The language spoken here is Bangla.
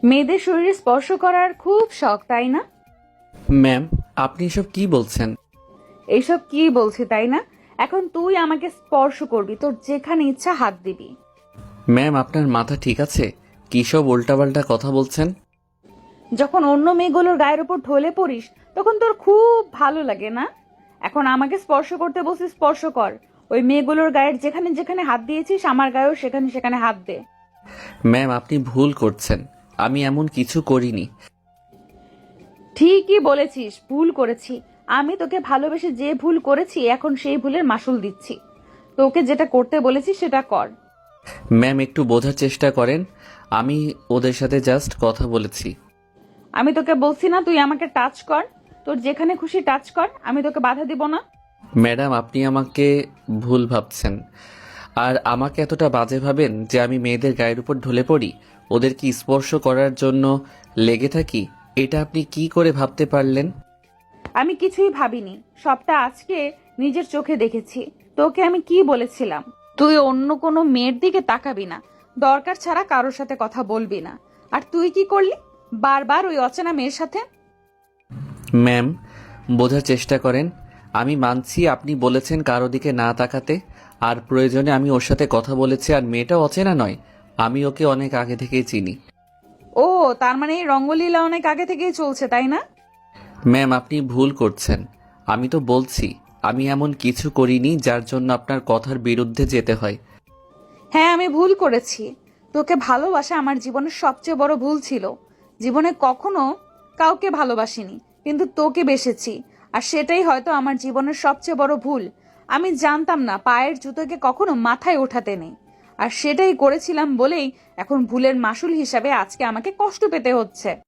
মেয়েদের শরীরে স্পর্শ করার খুব শখ, তাই না? ম্যাম, আপনি এসব কি বলছেন? এইসব কি বলছি তাই না? এখন তুই আমাকে স্পর্শ করবি, তোর যেখানে ইচ্ছা হাত দিবি। ম্যাম, আপনার মাথা ঠিক আছে? কী সব উল্টাপাল্টা কথা বলছেন? যখন অন্য মেয়েগুলোর গায়ের উপর ঢলে পড়িস তখন তোর খুব ভালো লাগে না? এখন আমাকে স্পর্শ করতে বলছিস, স্পর্শ কর। ওই মেয়েগুলোর গায়ের যেখানে যেখানে হাত দিয়েছিস আমার গায়েও সেখানে সেখানে হাত দে। ম্যাম, আপনি ভুল করছেন। আমি এমন কিছু করিনি। ঠিকই বলেছিস, ভুল করেছি। আমি তোকে ভালোবেসে যে ভুল করেছি এখন সেই ভুলের মাসুল দিচ্ছি। তোকে যেটা করতে বলেছি সেটা কর। ম্যাম, একটু বোঝার চেষ্টা করেন। আমি ওদের সাথে জাস্ট কথা বলেছি। আমি তোকে বলছি না তুই আমাকে টাচ কর, তোর যেখানে খুশি টাচ কর, আমি তোকে বাধা দিব না। ম্যাডাম, আপনি আমাকে ভুল ভাবছেন। আর আমাকে এতটা বাজে ভাবেন যে আমি মেয়েদের গায়ের উপর ঢলে পড়ি, ওদেরকে স্পর্শ করার জন্য লেগে থাকি? এটা আপনি কি করে ভাবতে পারলেন? আমি কিছুই ভাবিনি, সবটা আজকে নিজের চোখে দেখেছি। তোকে আমি কি বলেছিলাম? তুই অন্য কোনো মেয়ের দিকে তাকাবি না, দরকার ছাড়া কারোর সাথে কথা বলবি না। আর তুই কি করলি? বারবার ওই অচেনা মেয়ের সাথে। ম্যাম, বোঝার চেষ্টা করেন। আমি মানছি আপনি বলেছেন কারো দিকে না তাকাতে, আর প্রয়োজনে আমি ওর সাথে কথা বলেছি। আর মেয়েটা অচেনা নয়, আমি ওকে অনেক আগে থেকেই চিনি। ও, তার মানে এই রঙ্গলীলা অনেক আগে থেকেই চলছে, তাই না? ম্যাম, আপনি ভুল করছেন। আমি তো বলছি আমি এমন কিছু করিনি যার জন্য আপনার কথার বিরুদ্ধে যেতে হয়। হ্যাঁ, আমি ভুল করেছি। তোকে ভালোবাসা আমার জীবনের সবচেয়ে বড় ভুল ছিল। জীবনে কখনো কাউকে ভালোবাসিনি, কিন্তু তোকে বেসেছি। আর সেটাই হয়তো আমার জীবনের সবচেয়ে বড় ভুল। আমি জানতাম না পায়ের জুতোকে কখনো মাথায় ওঠাতে নেই। আর সেটাই করেছিলাম বলেই এখন ভুলের মাসুল হিসাবে আজকে আমাকে কষ্ট পেতে হচ্ছে।